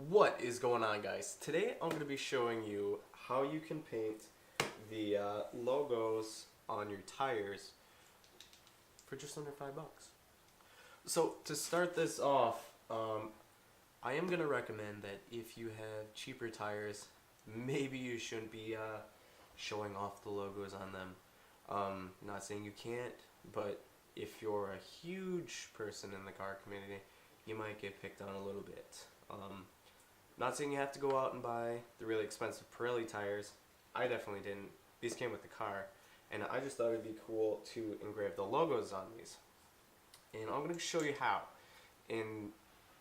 What is going on, guys? Today I'm going to be showing you how you can paint the logos on your tires for just under $5. So to start this off, I am going to recommend that if you have cheaper tires, maybe you shouldn't be showing off the logos on them. Not saying you can't, but if you're a huge person in the car community, you might get picked on a little bit. Not saying you have to go out and buy the really expensive Pirelli tires. I definitely didn't. These came with the car, and I just thought it'd be cool to engrave the logos on these. And I'm going to show you how. And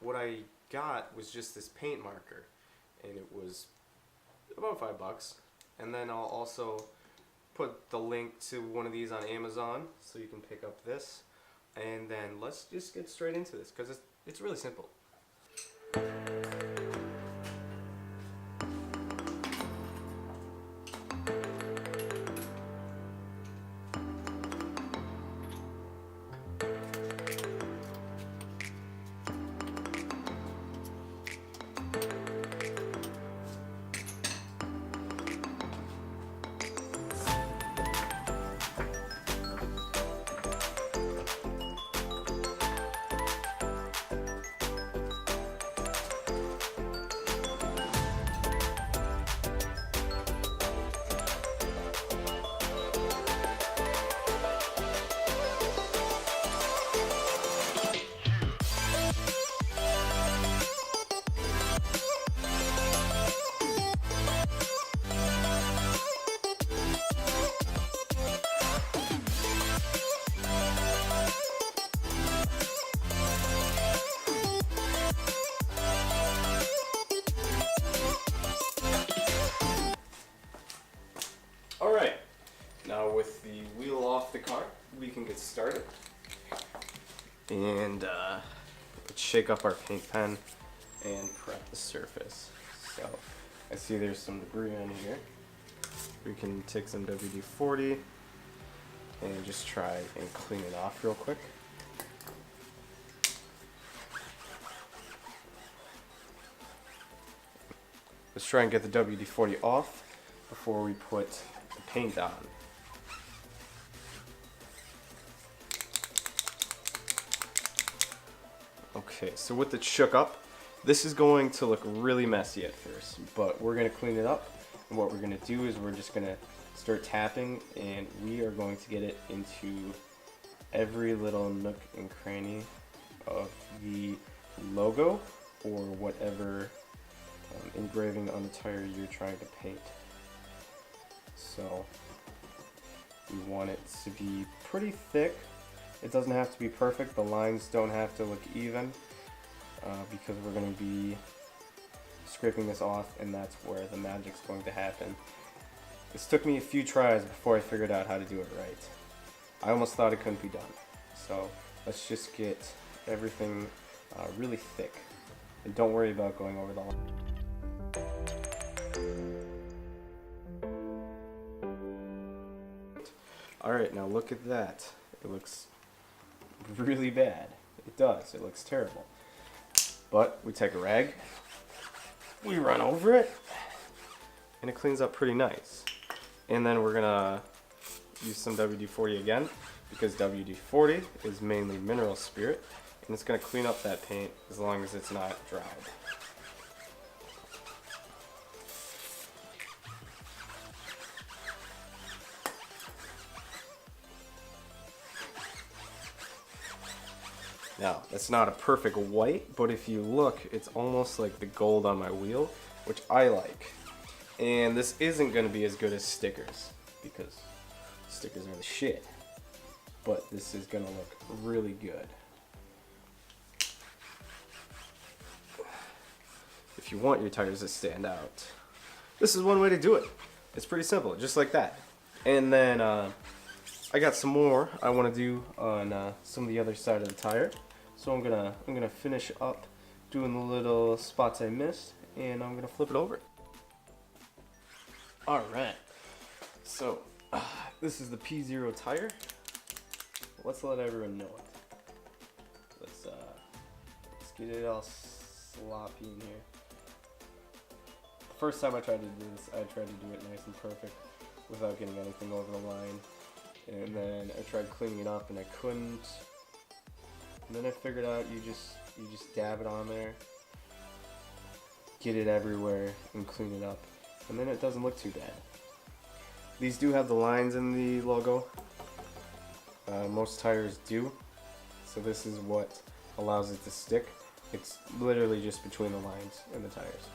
what I got was just this paint marker, and it was about $5. And then I'll also put the link to one of these on Amazon so you can pick up this. And then let's just get straight into this because it's really simple. Alright, now with the wheel off the car, we can get started. And let's shake up our paint pen and prep the surface. So, I see there's some debris on here. We can take some WD-40 and just try and clean it off real quick. Let's try and get the WD-40 off before we put the paint on. Okay, so with it shook up, this is going to look really messy at first, but we're going to clean it up. And what we're going to do is we're just going to start tapping, and we are going to get it into every little nook and cranny of the logo or whatever engraving on the tire you're trying to paint. So we want it to be pretty thick. It doesn't have to be perfect. The lines don't have to look even because we're going to be scraping this off, and that's where the magic's going to happen. This took me a few tries before I figured out how to do it right. I almost thought it couldn't be done. So let's just get everything really thick, and don't worry about going over the line. Alright, now look at that. It looks really bad. It does. It looks terrible. But we take a rag, we run over it, and it cleans up pretty nice. And then we're going to use some WD-40 again, because WD-40 is mainly mineral spirit, and it's going to clean up that paint as long as it's not dried. Now, that's not a perfect white, but if you look, it's almost like the gold on my wheel, which I like. And this isn't going to be as good as stickers, because stickers are the shit. But this is going to look really good. If you want your tires to stand out, this is one way to do it. It's pretty simple, just like that. And then I got some more I want to do on some of the other side of the tire. So I'm gonna finish up doing the little spots I missed, and I'm gonna flip it over. All right. So this is the P0 tire. Let's let everyone know it. Let's get it all sloppy in here. first time I tried to do this, I tried to do it nice and perfect without getting anything over the line. And then I tried cleaning it up and I couldn't. And then I figured out you just dab it on there, get it everywhere, and clean it up. And then it doesn't look too bad. These do have the lines in the logo. Most tires do. So this is what allows it to stick. It's literally just between the lines in the tires.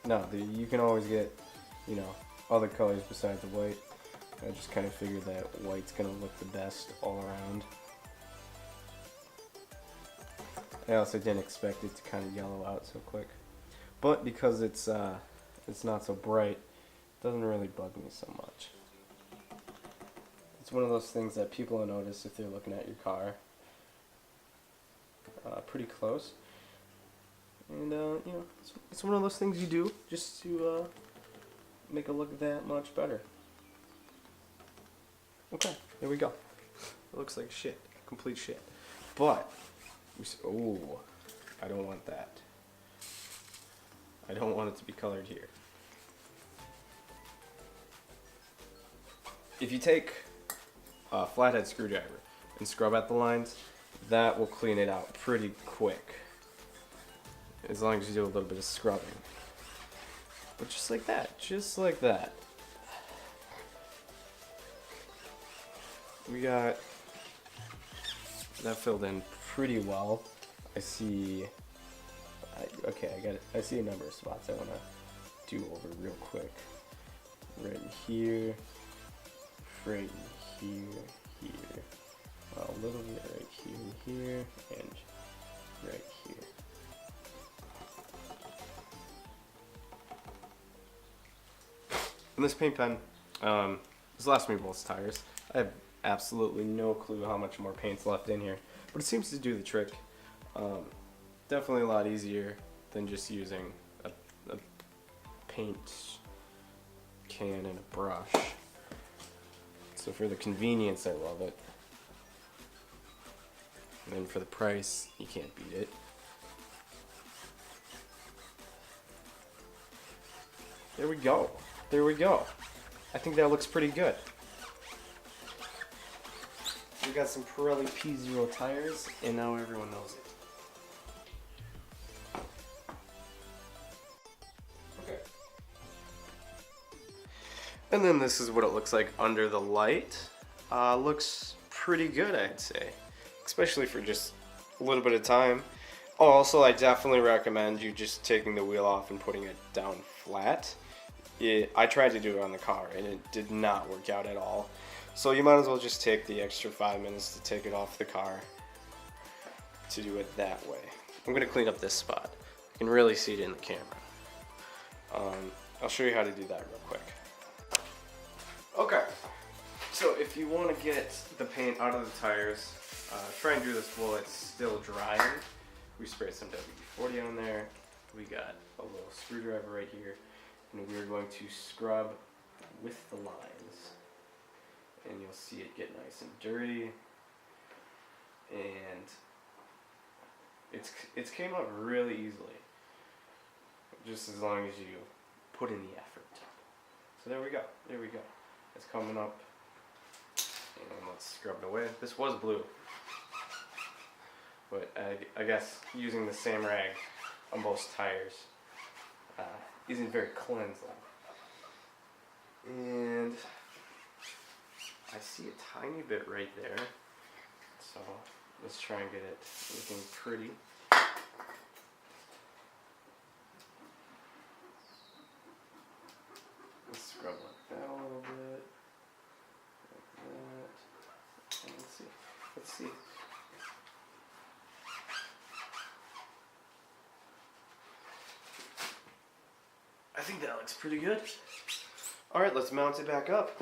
No, you can always get, other colors besides the white. I just kind of figured that white's going to look the best all around. I also didn't expect it to kind of yellow out so quick. But because it's not so bright, it doesn't really bug me so much. It's one of those things that people will notice if they're looking at your car pretty close. And, it's one of those things you do just to make it look that much better. Okay, there we go. It looks like shit. Complete shit. But, oh, I don't want that. I don't want it to be colored here. If you take a flathead screwdriver and scrub at the lines, that will clean it out pretty quick. As long as you do a little bit of scrubbing. But just like that. Just like that. We got that filled in pretty well. I see... I see a number of spots I want to do over real quick. Right here. Right here. Here. A little bit right here. And right here. And this paint pen, this lasts me both tires. I have absolutely no clue how much more paint's left in here, but it seems to do the trick. Definitely a lot easier than just using a paint can and a brush. So for the convenience, I love it. And then for the price, you can't beat it. There we go. There we go. I think that looks pretty good. We got some Pirelli P0 tires, and now everyone knows it. Okay. And then this is what it looks like under the light. Looks pretty good, I'd say. Especially for just a little bit of time. Oh, also, I definitely recommend you just taking the wheel off and putting it down flat. I tried to do it on the car and it did not work out at all. So you might as well just take the extra 5 minutes to take it off the car to do it that way. I'm going to clean up this spot. You can really see it in the camera. I'll show you how to do that real quick. Okay, so if you want to get the paint out of the tires, try and do this while it's still drying. We sprayed some WD-40 on there. We got a little screwdriver right here. And we're going to scrub with the lines. And you'll see it get nice and dirty. And it's came up really easily. Just as long as you put in the effort. So there we go. There we go. It's coming up. And let's scrub it away. This was blue. But I guess using the same rag on both tires isn't very cleansing. And I see a tiny bit right there. So let's try and get it looking pretty. Let's scrub like that a little bit. Like that. And let's see. Let's see. I think that looks pretty good. Alright, let's mount it back up.